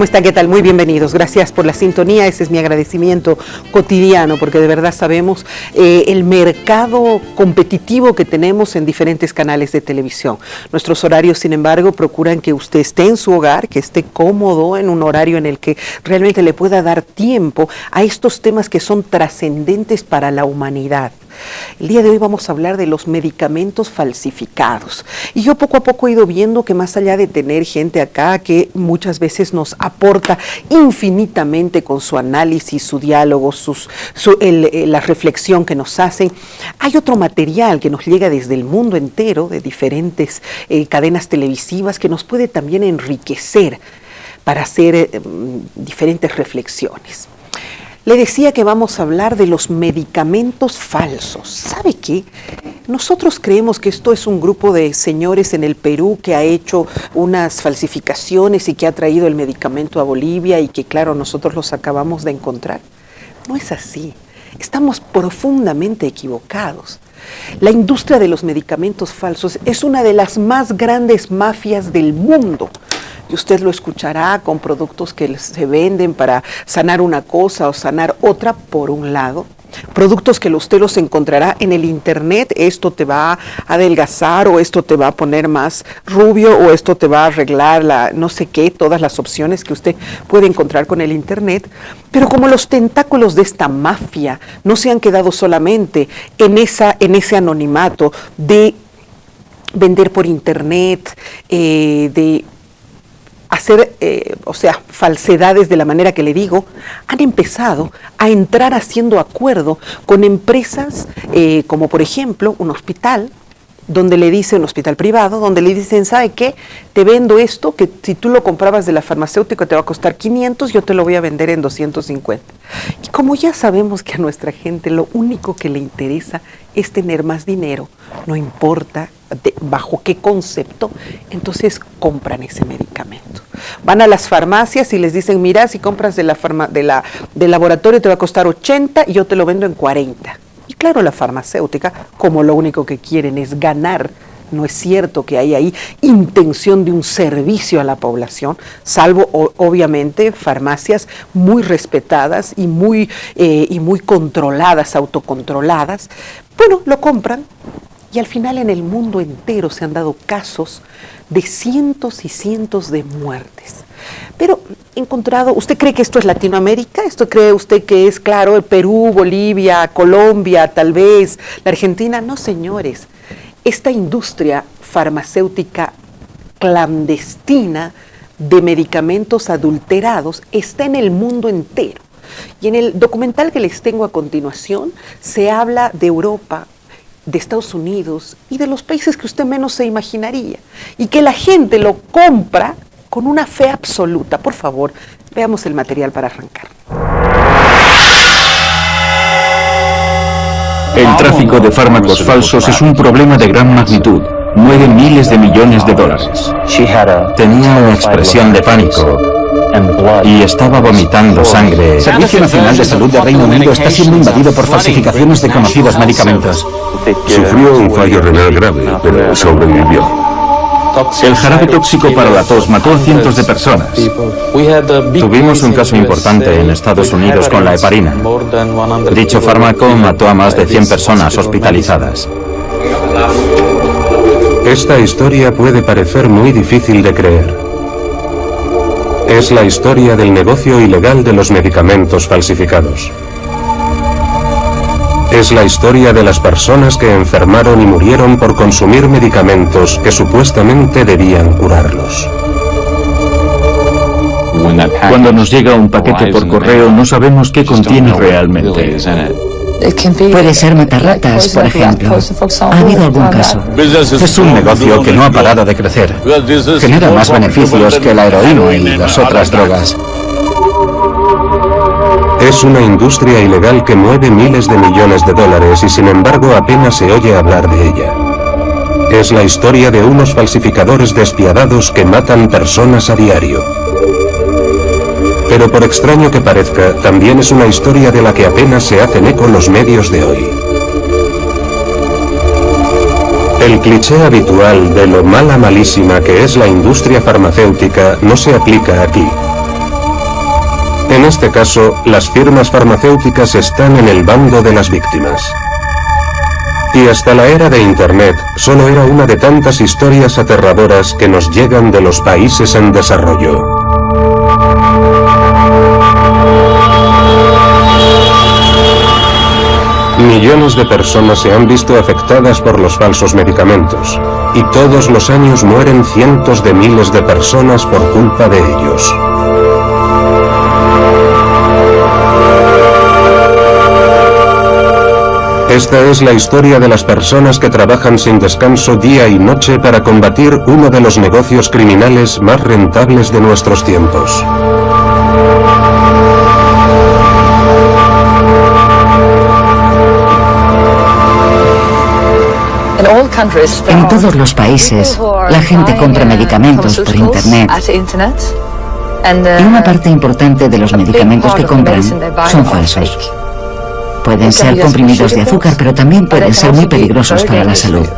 ¿Cómo están? ¿Qué tal? Muy bienvenidos. Gracias por la sintonía. Ese es mi agradecimiento cotidiano, porque de verdad sabemos el mercado competitivo que tenemos en diferentes canales de televisión. Nuestros horarios, sin embargo, procuran que usted esté en su hogar, que esté cómodo en un horario en el que realmente le pueda dar tiempo a estos temas que son trascendentes para la humanidad. El día de hoy vamos a hablar de los medicamentos falsificados. Y yo poco a poco he ido viendo que más allá de tener gente acá que muchas veces nos aporta infinitamente con su análisis, su diálogo, la reflexión que nos hacen, hay otro material que nos llega desde el mundo entero, de diferentes cadenas televisivas, que nos puede también enriquecer para hacer diferentes reflexiones. Le decía que vamos a hablar de los medicamentos falsos. ¿Sabe qué? Nosotros creemos que esto es un grupo de señores en el Perú que ha hecho unas falsificaciones y que ha traído el medicamento a Bolivia y que, claro, nosotros los acabamos de encontrar. No es así. Estamos profundamente equivocados. La industria de los medicamentos falsos es una de las más grandes mafias del mundo. Y usted lo escuchará con productos que se venden para sanar una cosa o sanar otra, por un lado. Productos que usted los encontrará en el internet, esto te va a adelgazar o esto te va a poner más rubio o esto te va a arreglar no sé qué, todas las opciones que usted puede encontrar con el internet. Pero como los tentáculos de esta mafia no se han quedado solamente en ese anonimato de vender por internet, de hacer, falsedades de la manera que le digo, han empezado a entrar haciendo acuerdo con empresas como por ejemplo un hospital, donde le dicen, un hospital privado, donde le dicen, ¿sabe qué? Te vendo esto, que si tú lo comprabas de la farmacéutica te va a costar 500, yo te lo voy a vender en 250. Y como ya sabemos que a nuestra gente lo único que le interesa es tener más dinero, no importa bajo qué concepto, entonces compran ese medicamento. Van a las farmacias y les dicen, mira, si compras del laboratorio te va a costar 80 y yo te lo vendo en 40. Y claro, la farmacéutica, como lo único que quieren es ganar, no es cierto que hay ahí intención de un servicio a la población, salvo obviamente farmacias muy respetadas y muy controladas, autocontroladas. Bueno, lo compran y al final en el mundo entero se han dado casos de cientos y cientos de muertes. Pero ¿usted cree que esto es Latinoamérica? ¿Esto cree usted que es, claro, el Perú, Bolivia, Colombia, tal vez, la Argentina? No, señores. Esta industria farmacéutica clandestina de medicamentos adulterados está en el mundo entero. Y en el documental que les tengo a continuación se habla de Europa, de Estados Unidos y de los países que usted menos se imaginaría. Y que la gente lo compra con una fe absoluta. Por favor, veamos el material para arrancar. El tráfico de fármacos falsos es un problema de gran magnitud. Mueve miles de millones de dólares. Tenía una expresión de pánico y estaba vomitando sangre. El Servicio Nacional de Salud del Reino Unido está siendo invadido por falsificaciones de conocidos medicamentos. Sufrió un fallo renal grave, pero sobrevivió. El jarabe tóxico para la tos mató a cientos de personas. Tuvimos un caso importante en Estados Unidos con la heparina. Dicho fármaco mató a más de 100 personas hospitalizadas. Esta historia puede parecer muy difícil de creer. Es la historia del negocio ilegal de los medicamentos falsificados. Es la historia de las personas que enfermaron y murieron por consumir medicamentos que supuestamente debían curarlos. Cuando nos llega un paquete por correo no sabemos qué contiene realmente. Puede ser matarratas, por ejemplo. ¿Ha habido algún caso? Es un negocio que no ha parado de crecer. Genera más beneficios que la heroína y las otras drogas. Es una industria ilegal que mueve miles de millones de dólares y sin embargo apenas se oye hablar de ella. Es la historia de unos falsificadores despiadados que matan personas a diario. Pero por extraño que parezca, también es una historia de la que apenas se hacen eco los medios de hoy. El cliché habitual de lo malísima que es la industria farmacéutica no se aplica aquí. En este caso, las firmas farmacéuticas están en el bando de las víctimas. Y hasta la era de Internet, solo era una de tantas historias aterradoras que nos llegan de los países en desarrollo. Millones de personas se han visto afectadas por los falsos medicamentos, y todos los años mueren cientos de miles de personas por culpa de ellos. Esta es la historia de las personas que trabajan sin descanso día y noche para combatir uno de los negocios criminales más rentables de nuestros tiempos. En todos los países, la gente compra medicamentos por Internet. Y una parte importante de los medicamentos que compran son falsos. Pueden ser comprimidos de azúcar, pero también pueden ser muy peligrosos para la salud.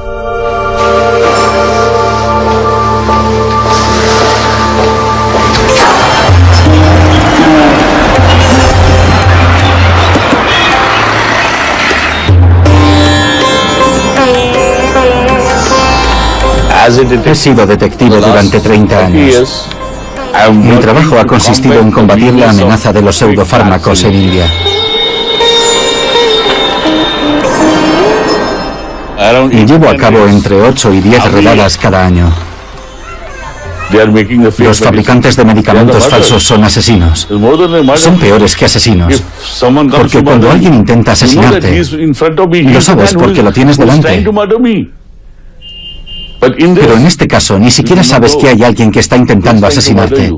He sido detective durante 30 años. Mi trabajo ha consistido en combatir la amenaza de los pseudofármacos en India. Y llevo a cabo entre 8 y 10 redadas cada año. Los fabricantes de medicamentos falsos son asesinos. Son peores que asesinos. Porque cuando alguien intenta asesinarte, lo sabes porque lo tienes delante. Pero en este caso, ni siquiera sabes que hay alguien que está intentando asesinarte.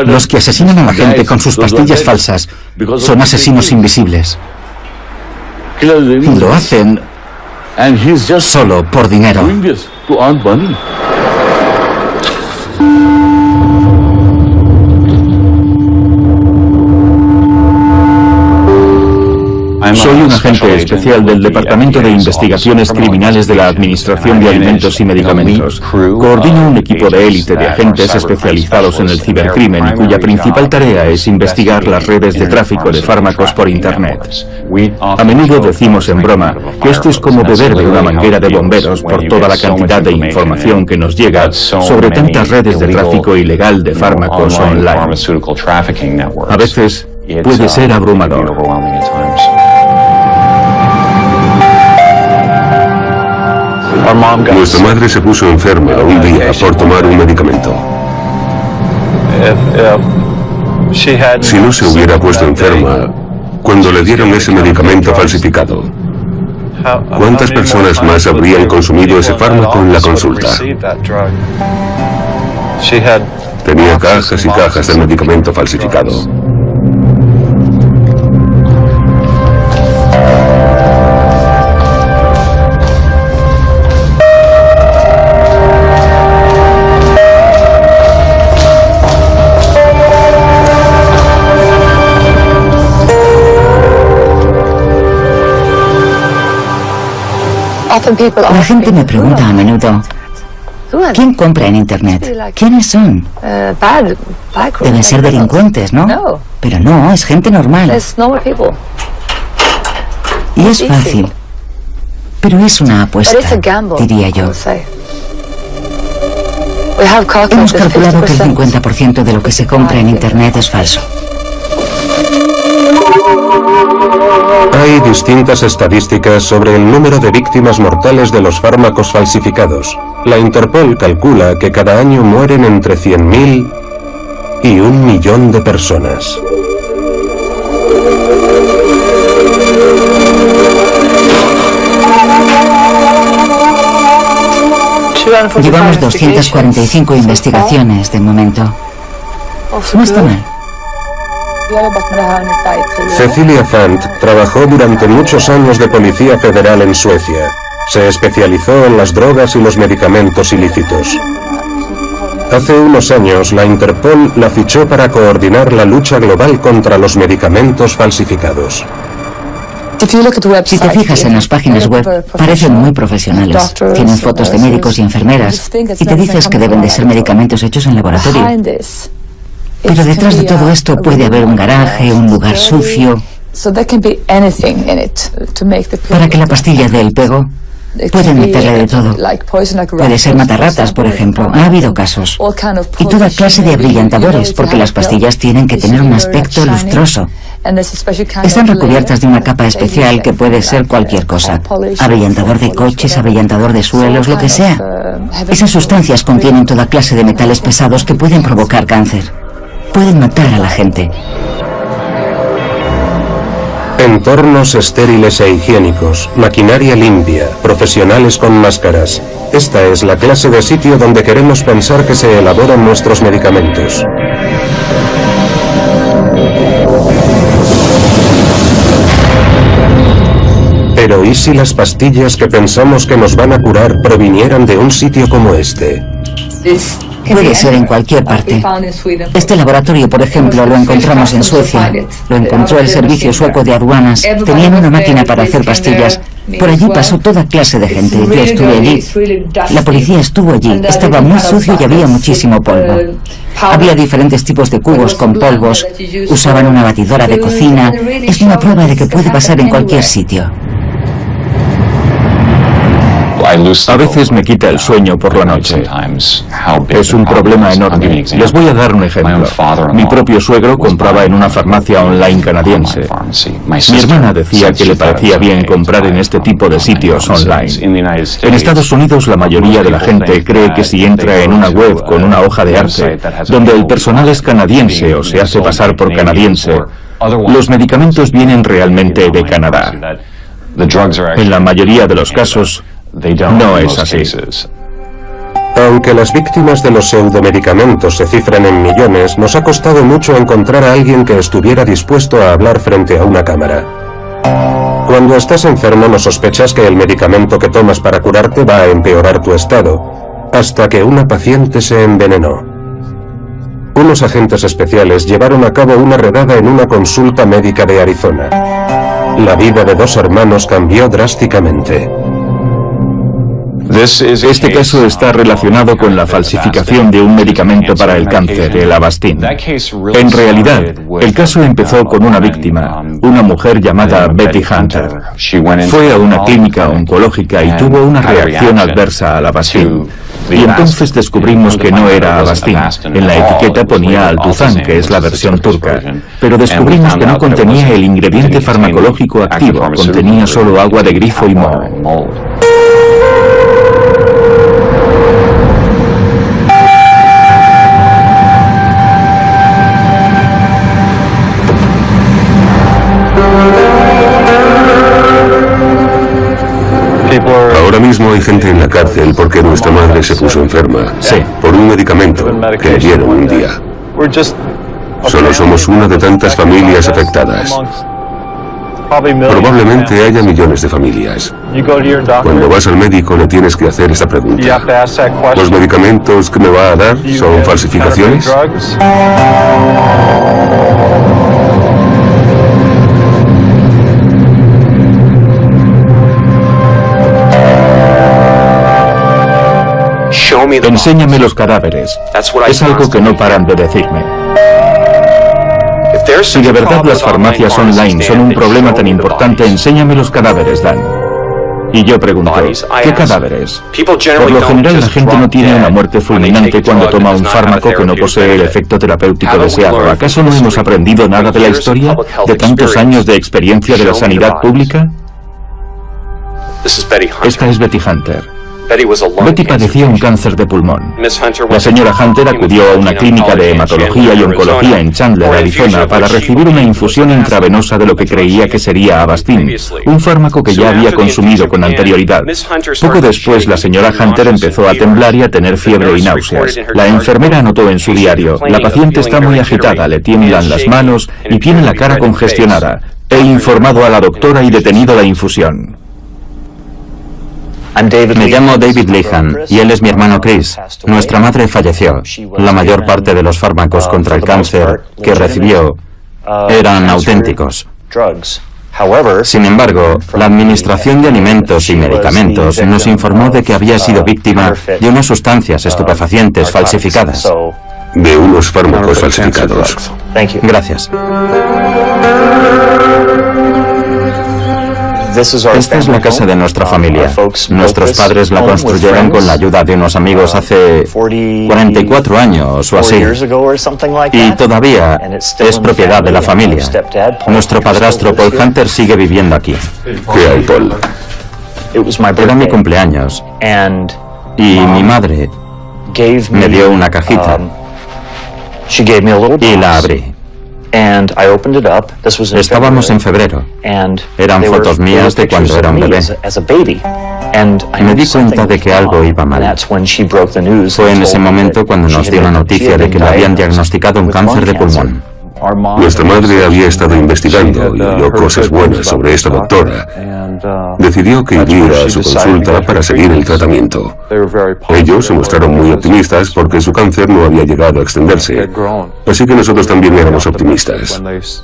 Los que asesinan a la gente con sus pastillas falsas son asesinos invisibles. Lo hacen solo por dinero. Soy un agente especial del Departamento de Investigaciones Criminales de la Administración de Alimentos y Medicamentos. Coordino un equipo de élite de agentes especializados en el cibercrimen y cuya principal tarea es investigar las redes de tráfico de fármacos por Internet. A menudo decimos en broma que esto es como beber de una manguera de bomberos por toda la cantidad de información que nos llega sobre tantas redes de tráfico ilegal de fármacos online. A veces puede ser abrumador. Nuestra madre se puso enferma un día por tomar un medicamento. Si no se hubiera puesto enferma cuando le dieron ese medicamento falsificado, ¿cuántas personas más habrían consumido ese fármaco en la consulta? Tenía cajas y cajas de medicamento falsificado. La gente me pregunta a menudo, ¿quién compra en Internet? ¿Quiénes son? Deben ser delincuentes, ¿no? Pero no, es gente normal. Y es fácil. Pero es una apuesta, diría yo. Hemos calculado que el 50% de lo que se compra en Internet es falso. Hay distintas estadísticas sobre el número de víctimas mortales de los fármacos falsificados. La Interpol calcula que cada año mueren entre 100.000 y 1 millón de personas. Llevamos 245 investigaciones de momento. No está mal. Cecilia Fant trabajó durante muchos años de Policía Federal en Suecia. Se especializó en las drogas y los medicamentos ilícitos. Hace unos años, la Interpol la fichó para coordinar la lucha global contra los medicamentos falsificados. Si te fijas en las páginas web, parecen muy profesionales. Tienen fotos de médicos y enfermeras y te dices que deben de ser medicamentos hechos en laboratorio. Pero detrás de todo esto puede haber un garaje, un lugar sucio, para que la pastilla dé el pego. Pueden meterle de todo. Puede ser matarratas, por ejemplo. Ha habido casos. Y toda clase de abrillantadores, porque las pastillas tienen que tener un aspecto lustroso. Están recubiertas de una capa especial que puede ser cualquier cosa. Abrillantador de coches, abrillantador de suelos, lo que sea. Esas sustancias contienen toda clase de metales pesados que pueden provocar cáncer. Pueden matar a la gente. Entornos estériles e higiénicos, maquinaria limpia, profesionales con máscaras. Esta es la clase de sitio donde queremos pensar que se elaboran nuestros medicamentos. Pero ¿y si las pastillas que pensamos que nos van a curar provinieran de un sitio como este? Puede ser en cualquier parte. Este laboratorio, por ejemplo, lo encontramos en Suecia. Lo encontró el servicio sueco de aduanas. Tenían una máquina para hacer pastillas. Por allí pasó toda clase de gente. Yo estuve allí. La policía estuvo allí. Estaba muy sucio y había muchísimo polvo. Había diferentes tipos de cubos con polvos. Usaban una batidora de cocina. Es una prueba de que puede pasar en cualquier sitio. A veces me quita el sueño por la noche. Es un problema enorme. Les voy a dar un ejemplo. Mi propio suegro compraba en una farmacia online canadiense. Mi hermana decía que le parecía bien comprar en este tipo de sitios online. En Estados Unidos la mayoría de la gente cree que si entra en una web con una hoja de arte, donde el personal es canadiense o se hace pasar por canadiense, los medicamentos vienen realmente de Canadá. En la mayoría de los casos, no es así. Aunque las víctimas de los pseudomedicamentos se cifran en millones, nos ha costado mucho encontrar a alguien que estuviera dispuesto a hablar frente a una cámara. Cuando estás enfermo no sospechas que el medicamento que tomas para curarte va a empeorar tu estado, hasta que una paciente se envenenó. Unos agentes especiales llevaron a cabo una redada en una consulta médica de Arizona. La vida de 2 hermanos cambió drásticamente. Este caso está relacionado con la falsificación de un medicamento para el cáncer, el Avastin. En realidad, el caso empezó con una víctima, una mujer llamada Betty Hunter. Fue a una clínica oncológica y tuvo una reacción adversa al Avastin. Y entonces descubrimos que no era Avastin. En la etiqueta ponía Altuzan, que es la versión turca. Pero descubrimos que no contenía el ingrediente farmacológico activo, contenía solo agua de grifo y moho. Ahora mismo hay gente en la cárcel porque nuestra madre se puso enferma. Sí. Por un medicamento que le dieron un día. Solo somos una de tantas familias afectadas. Probablemente haya millones de familias. Cuando vas al médico le tienes que hacer esa pregunta. ¿Los medicamentos que me va a dar son falsificaciones? Enséñame los cadáveres. Es algo que no paran de decirme. Si de verdad las farmacias online son un problema tan importante, enséñame los cadáveres, Dan. Y yo pregunto, ¿qué cadáveres? Por lo general la gente no tiene una muerte fulminante cuando toma un fármaco que no posee el efecto terapéutico deseado. ¿Acaso no hemos aprendido nada de la historia? ¿De tantos años de experiencia de la sanidad pública? Esta es Betty Hunter. Betty padecía un cáncer de pulmón. La señora Hunter acudió a una clínica de hematología y oncología en Chandler, Arizona, para recibir una infusión intravenosa de lo que creía que sería Avastin, un fármaco que ya había consumido con anterioridad. Poco después, la señora Hunter empezó a temblar y a tener fiebre y náuseas. La enfermera anotó en su diario: la paciente está muy agitada, le tiemblan las manos y tiene la cara congestionada. He informado a la doctora y detenido la infusión. Me llamo David Lehan y él es mi hermano Chris. Nuestra madre falleció. La mayor parte de los fármacos contra el cáncer que recibió eran auténticos. Sin embargo, la Administración de Alimentos y Medicamentos nos informó de que había sido víctima de unas sustancias estupefacientes falsificadas. De unos fármacos falsificados. Gracias. Esta es la casa de nuestra familia. Nuestros padres la construyeron con la ayuda de unos amigos hace 44 años o así. Y todavía es propiedad de la familia. Nuestro padrastro Paul Hunter sigue viviendo aquí. ¿Qué hay, Paul? Era mi cumpleaños y mi madre me dio una cajita y la abrí. Estábamos en febrero. Eran fotos mías de cuando era un bebé. Me di cuenta de que algo iba mal. Fue en ese momento cuando nos dio la noticia de que le habían diagnosticado un cáncer de pulmón. Nuestra madre había estado investigando y oyó cosas buenas sobre esta doctora. Decidió que iría a su consulta para seguir el tratamiento. Ellos se mostraron muy optimistas porque su cáncer no había llegado a extenderse. Así que nosotros también éramos optimistas.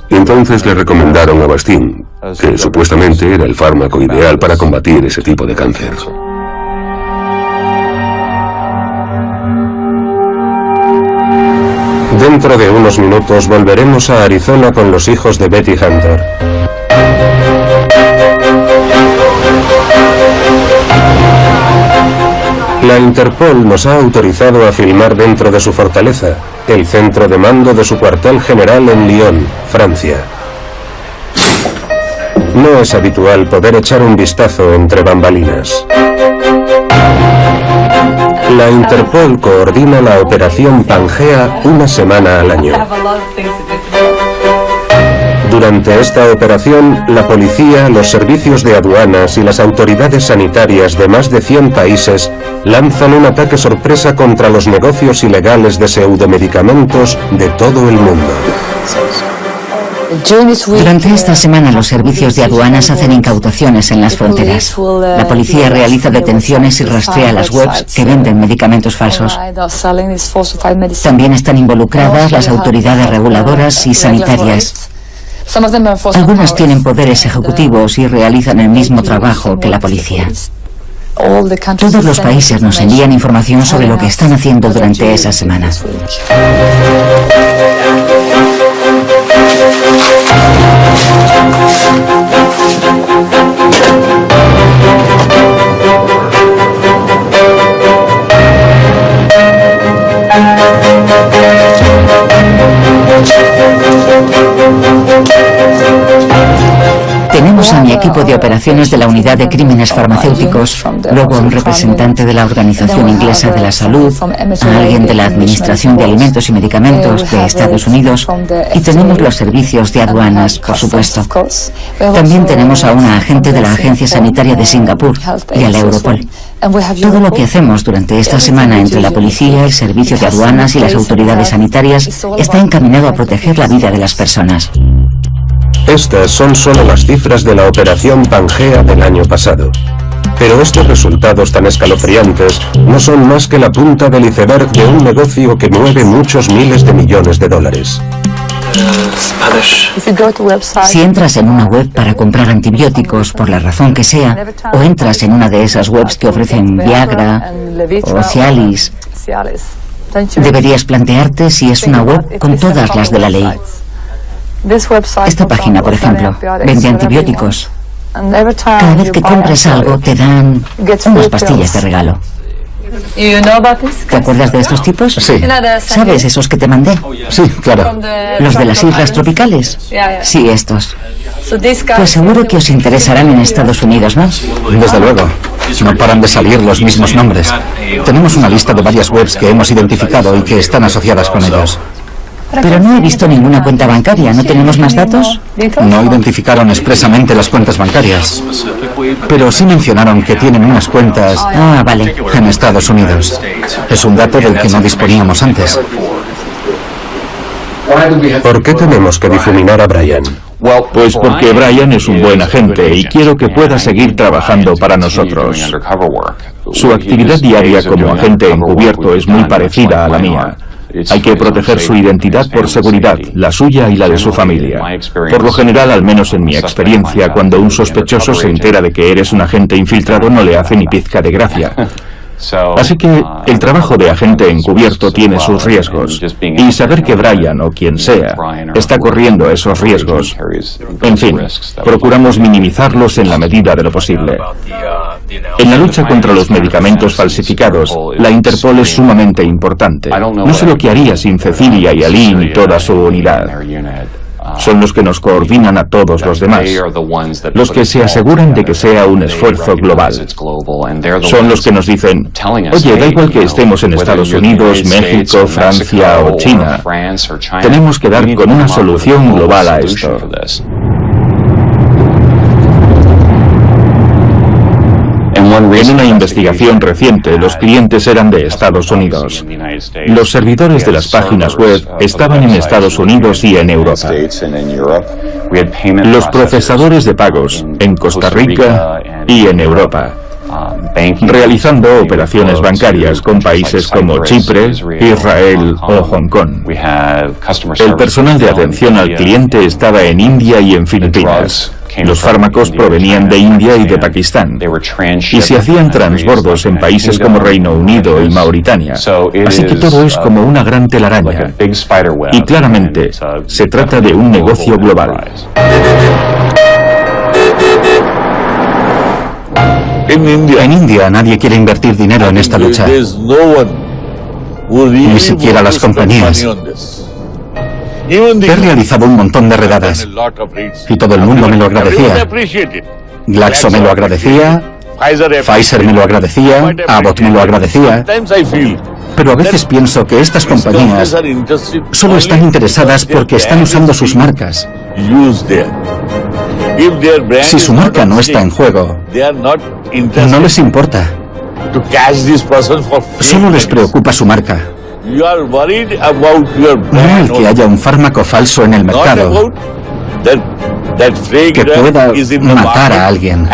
Y entonces le recomendaron Avastin, que supuestamente era el fármaco ideal para combatir ese tipo de cáncer. Dentro de unos minutos volveremos a Arizona con los hijos de Betty Hunter. La Interpol nos ha autorizado a filmar dentro de su fortaleza, el centro de mando de su cuartel general en Lyon, Francia. No es habitual poder echar un vistazo entre bambalinas. La Interpol coordina la operación Pangea una semana al año. Durante esta operación, la policía, los servicios de aduanas y las autoridades sanitarias de más de 100 países lanzan un ataque sorpresa contra los negocios ilegales de pseudomedicamentos de todo el mundo. Durante esta semana los servicios de aduanas hacen incautaciones en las fronteras. La policía realiza detenciones y rastrea las webs que venden medicamentos falsos. También están involucradas las autoridades reguladoras y sanitarias. Algunas tienen poderes ejecutivos y realizan el mismo trabajo que la policía. Todos los países nos envían información sobre lo que están haciendo durante esa semana. Tenemos a mi equipo de operaciones de la Unidad de Crímenes Farmacéuticos, luego a un representante de la Organización Inglesa de la Salud, a alguien de la Administración de Alimentos y Medicamentos de Estados Unidos, y tenemos los servicios de aduanas, por supuesto. También tenemos a una agente de la Agencia Sanitaria de Singapur y al Europol. Todo lo que hacemos durante esta semana entre la policía, el servicio de aduanas y las autoridades sanitarias está encaminado a proteger la vida de las personas. Estas son solo las cifras de la operación Pangea del año pasado. Pero estos resultados tan escalofriantes no son más que la punta del iceberg de un negocio que mueve muchos miles de millones de dólares. Si entras en una web para comprar antibióticos por la razón que sea, o entras en una de esas webs que ofrecen Viagra o Cialis, deberías plantearte si es una web con todas las de la ley. Esta página, por ejemplo, vende antibióticos. Cada vez que compres algo te dan unas pastillas de regalo. ¿Te acuerdas de estos tipos? Sí. ¿Sabes esos que te mandé? Sí, claro. ¿Los de las islas tropicales? Sí, estos. Pues seguro que os interesarán en Estados Unidos, ¿no? Desde luego. No paran de salir los mismos nombres. Tenemos una lista de varias webs que hemos identificado y que están asociadas con ellos. Pero no he visto ninguna cuenta bancaria. ¿No tenemos más datos? No identificaron expresamente las cuentas bancarias, pero sí mencionaron que tienen unas cuentas Vale. en Estados Unidos. Es un dato del que no disponíamos antes. ¿Por qué tenemos que difuminar a Brian? Pues porque Brian es un buen agente y quiero que pueda seguir trabajando para nosotros. Su actividad diaria como agente encubierto es muy parecida a la mía. Hay que proteger su identidad por seguridad, la suya y la de su familia. Por lo general, al menos en mi experiencia, cuando un sospechoso se entera de que eres un agente infiltrado, no le hace ni pizca de gracia. Así que el trabajo de agente encubierto tiene sus riesgos, y saber que Brian o quien sea está corriendo esos riesgos, en fin, procuramos minimizarlos en la medida de lo posible. En la lucha contra los medicamentos falsificados, la Interpol es sumamente importante. No sé lo que haría sin Cecilia y Aline y toda su unidad. Son los que nos coordinan a todos los demás, los que se aseguran de que sea un esfuerzo global. Son los que nos dicen, oye, da igual que estemos en Estados Unidos, México, Francia o China, tenemos que dar con una solución global a esto. En una investigación reciente, los clientes eran de Estados Unidos. Los servidores de las páginas web estaban en Estados Unidos y en Europa. Los procesadores de pagos en Costa Rica y en Europa, realizando operaciones bancarias con países como Chipre, Israel o Hong Kong. El personal de atención al cliente estaba en India y en Filipinas. Los fármacos provenían de India y de Pakistán, y se hacían transbordos en países como Reino Unido y Mauritania. Así que todo es como una gran telaraña, y claramente se trata de un negocio global. En India nadie quiere invertir dinero en esta lucha, ni siquiera las compañías. He realizado un montón de redadas y todo el mundo me lo agradecía. Glaxo me lo agradecía, Pfizer me lo agradecía, Abbott me lo agradecía. Pero a veces pienso que estas compañías solo están interesadas porque están usando sus marcas. Si su marca no está en juego, no les importa. Solo les preocupa su marca. No el que haya un fármaco falso en el mercado que pueda matar a alguien.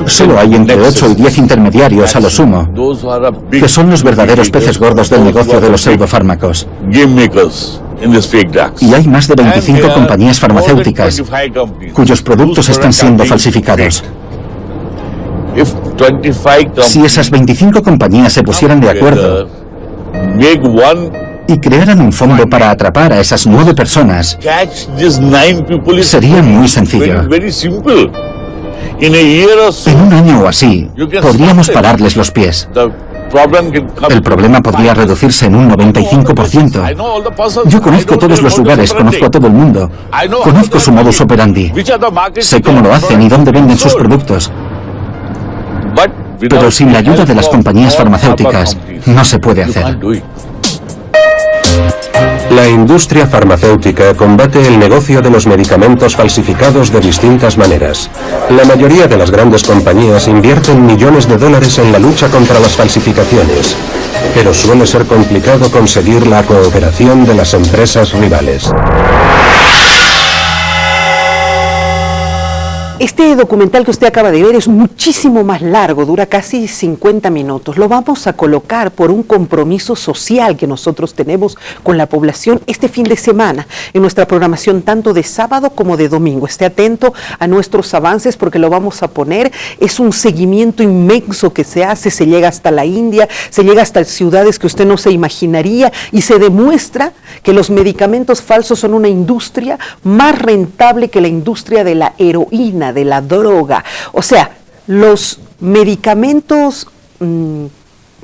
Solo hay entre 8 y 10 intermediarios a lo sumo, que son los verdaderos peces gordos del negocio de los pseudofármacos. Y hay más de 25 compañías farmacéuticas cuyos productos están siendo falsificados. Si esas 25 compañías se pusieran de acuerdo y crearan un fondo para atrapar a esas 9 personas, sería muy sencillo. En un año o así, podríamos pararles los pies. El problema podría reducirse en un 95%. Yo conozco todos los lugares, conozco a todo el mundo. Conozco su modus operandi. Sé cómo lo hacen y dónde venden sus productos. Pero sin la ayuda de las compañías farmacéuticas, no se puede hacer. La industria farmacéutica combate el negocio de los medicamentos falsificados de distintas maneras. La mayoría de las grandes compañías invierten millones de dólares en la lucha contra las falsificaciones, pero suele ser complicado conseguir la cooperación de las empresas rivales. Este documental que usted acaba de ver es muchísimo más largo, dura casi 50 minutos. Lo vamos a colocar por un compromiso social que nosotros tenemos con la población este fin de semana en nuestra programación tanto de sábado como de domingo. Esté atento a nuestros avances porque lo vamos a poner. Es un seguimiento inmenso que se hace, se llega hasta la India, se llega hasta ciudades que usted no se imaginaría y se demuestra que los medicamentos falsos son una industria más rentable que la industria de la heroína, de la droga. O sea, los medicamentos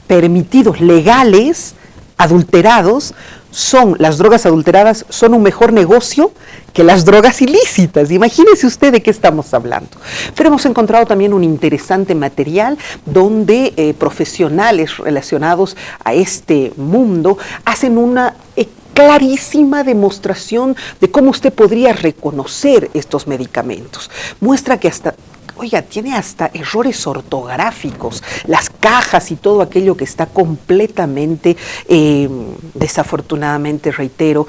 permitidos, legales, adulterados, las drogas adulteradas son un mejor negocio que las drogas ilícitas. Imagínese usted de qué estamos hablando. Pero hemos encontrado también un interesante material donde profesionales relacionados a este mundo hacen una clarísima demostración de cómo usted podría reconocer estos medicamentos. Muestra que tiene hasta errores ortográficos, las cajas y todo aquello que está completamente, desafortunadamente, reitero,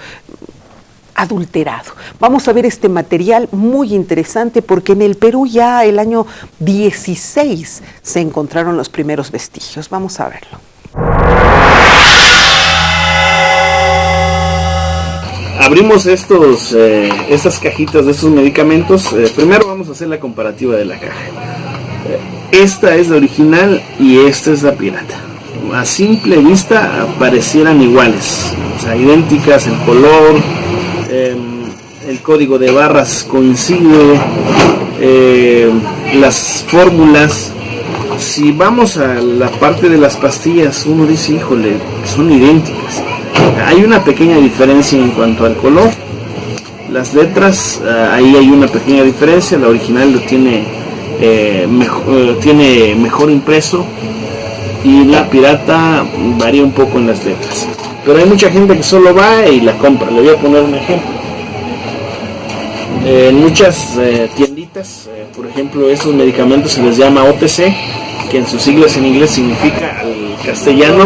adulterado. Vamos a ver este material muy interesante porque en el Perú ya el año 16 se encontraron los primeros vestigios. Vamos a verlo. Abrimos estas cajitas de estos medicamentos. Primero vamos a hacer la comparativa de la caja. Esta es la original y esta es la pirata. A simple vista parecieran iguales, o sea, idénticas, el color, el código de barras coincide, las fórmulas. Si vamos a la parte de las pastillas, uno dice, híjole, son idénticas. Hay una pequeña diferencia en cuanto al color. Las letras, ahí hay una pequeña diferencia. La original lo tiene mejor impreso y la pirata varía un poco en las letras. Pero hay mucha gente que solo va y la compra. Le voy a poner un ejemplo. En muchas tienditas, por ejemplo, estos medicamentos se les llama OTC, que en sus siglas en inglés significa al castellano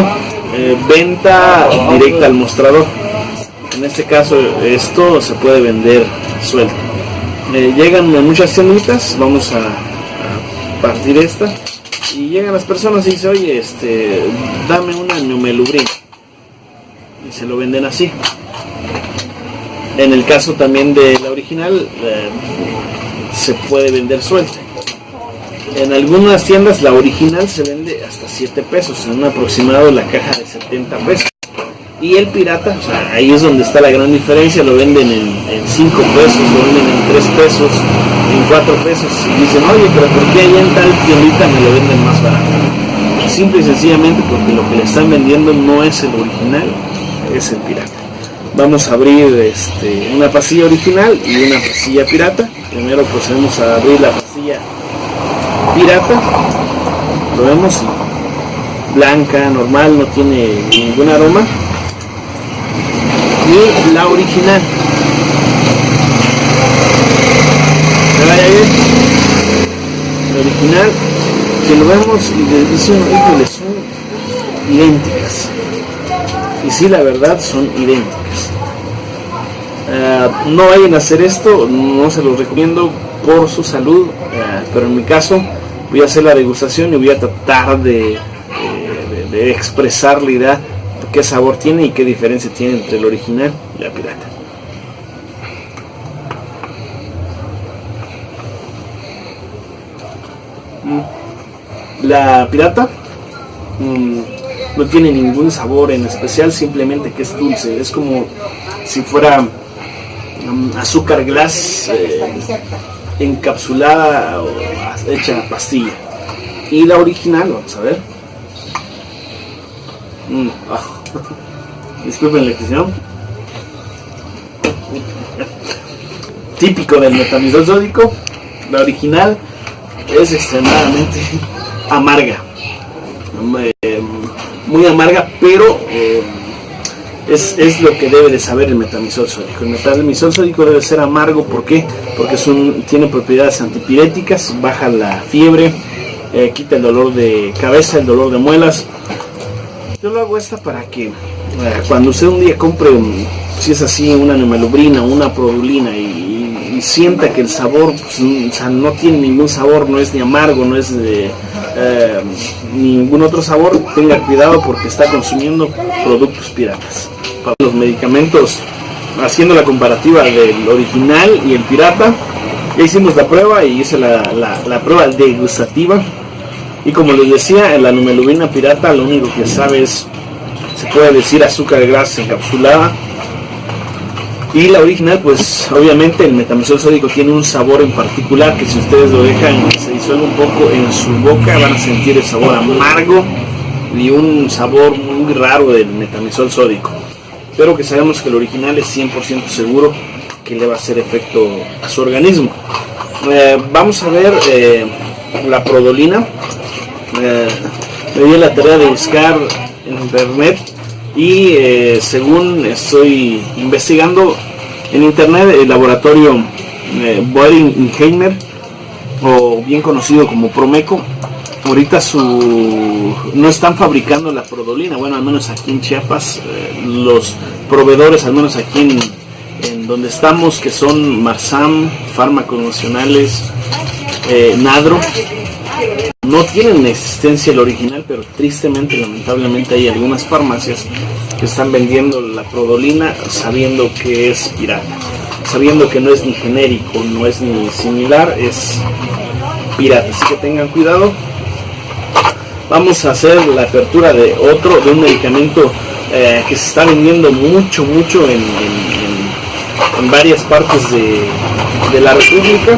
venta directa al mostrador. En este caso esto se puede vender suelto. Llegan a muchas tienditas, vamos a partir esta, y llegan las personas y dicen, oye, dame una Numelubrin, y se lo venden así. En el caso también de la original, se puede vender suelta. En algunas tiendas la original se vende hasta 7 pesos, en un aproximado la caja de 70 pesos. Y el pirata, o sea, ahí es donde está la gran diferencia, lo venden en 5 pesos, lo venden en 3 pesos, en 4 pesos. Y dicen, oye, pero ¿por qué allá en tal tiendita me lo venden más barato? Simple y sencillamente porque lo que le están vendiendo no es el original, es el pirata. Vamos a abrir una pastilla original y una pastilla pirata. Primero procedemos a abrir la pastilla pirata. Lo vemos, blanca, normal, no tiene ningún aroma. Y la original. ¿Se vaya bien? La original, que lo vemos y le dicen, híjole, son idénticas. Y sí, la verdad, son idénticas. No vayan a hacer esto, no se los recomiendo por su salud, pero en mi caso voy a hacer la degustación y voy a tratar de expresar la idea de qué sabor tiene y qué diferencia tiene entre el original y la pirata. La pirata no tiene ningún sabor en especial, simplemente que es dulce, es como si fuera azúcar glass encapsulada o hecha pastilla. Y la original, vamos a ver. Disculpen la expresión. Típico del metamizol sódico, la original es extremadamente amarga, muy amarga, pero es lo que debe de saber el metamizol sódico. El metamizol sódico debe ser amargo, ¿por qué? Porque tiene propiedades antipiréticas, baja la fiebre, quita el dolor de cabeza, el dolor de muelas. Yo lo hago para que cuando usted un día compre, si es así, una Numelubrina o una Produlina y sienta que el sabor, pues, o sea, no tiene ningún sabor, no es ni amargo, no es de ningún otro sabor, tenga cuidado porque está consumiendo productos piratas. Para los medicamentos, haciendo la comparativa del original y el pirata, ya hicimos la prueba y hice la prueba degustativa. Y como les decía, la Numelubrina pirata lo único que sabe es, se puede decir, azúcar grasa encapsulada. Y la original, pues obviamente el metamizol sódico tiene un sabor en particular que si ustedes lo dejan que se disuelva un poco en su boca, van a sentir el sabor amargo y un sabor muy raro del metamizol sódico. Pero que sabemos que el original es 100% seguro que le va a hacer efecto a su organismo. Vamos a ver la Prodolina. Me di la tarea de buscar en internet y según estoy investigando en internet, el laboratorio Boehringer, o bien conocido como Promeco, ahorita no están fabricando la Prodolina. Bueno, al menos aquí en Chiapas, los proveedores, al menos aquí en donde estamos, que son Marsam, Fármacos Nacionales, Nadro, no tienen existencia el original, pero tristemente, lamentablemente, hay algunas farmacias que están vendiendo la Prodolina sabiendo que es pirata, sabiendo que no es ni genérico, no es ni similar, es pirata, así que tengan cuidado. Vamos a hacer la apertura de un medicamento que se está vendiendo mucho en varias partes de la República.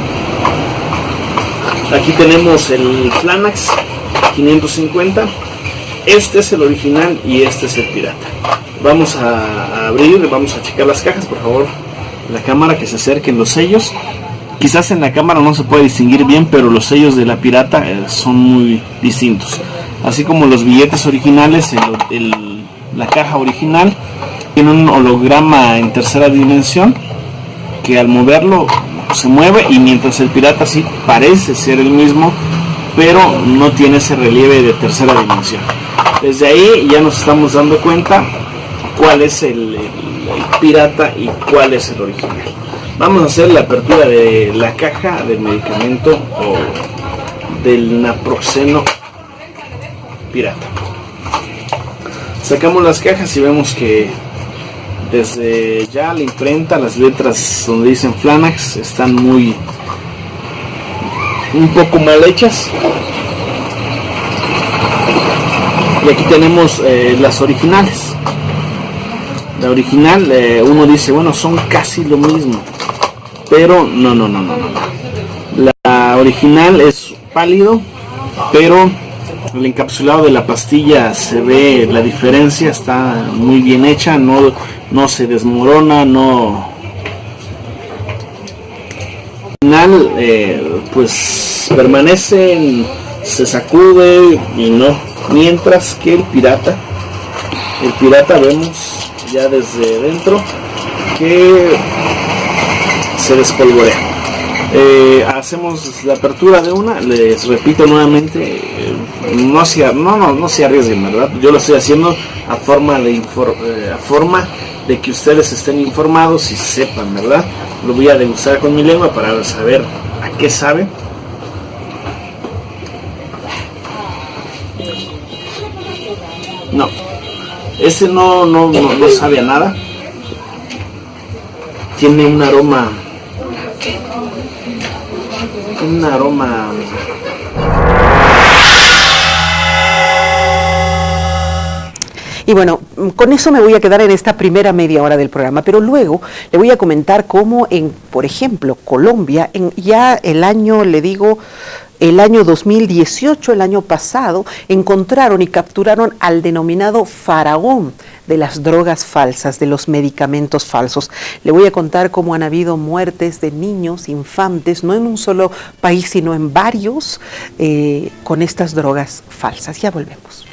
Aquí tenemos el Flanax 550. Este es el original y este es el pirata. Vamos a abrir, vamos a checar las cajas, por favor, la cámara, que se acerquen los sellos. Quizás en la cámara no se puede distinguir bien, pero los sellos de la pirata son muy distintos. Así como los billetes originales, la caja original tiene un holograma en tercera dimensión que al moverlo se mueve, y mientras el pirata sí parece ser el mismo, pero no tiene ese relieve de tercera dimensión. Desde ahí ya nos estamos dando cuenta cuál es el pirata y cuál es el original. Vamos a hacer la apertura de la caja del medicamento o del naproxeno pirata. Sacamos las cajas y vemos que desde ya la imprenta, las letras donde dicen Flanax están un poco mal hechas. Y aquí tenemos las originales. La original, uno dice, bueno, son casi lo mismo, pero no. La original es pálido, pero el encapsulado de la pastilla se ve la diferencia, está muy bien hecha, no se desmorona, no. Al final, pues permanece, se sacude y no. Mientras que el pirata vemos ya desde dentro que se despolvorea. Hacemos la apertura de una, les repito nuevamente, no se arriesguen, ¿verdad? Yo lo estoy haciendo a forma de que ustedes estén informados y sepan, ¿verdad? Lo voy a degustar con mi lengua para saber a qué sabe. No, este no sabe a nada. Tiene un aroma. Y bueno, con eso me voy a quedar en esta primera media hora del programa, pero luego le voy a comentar cómo por ejemplo, Colombia, ya el año 2018, el año pasado, encontraron y capturaron al denominado faraón de las drogas falsas, de los medicamentos falsos. Le voy a contar cómo han habido muertes de niños, infantes, no en un solo país, sino en varios, con estas drogas falsas. Ya volvemos.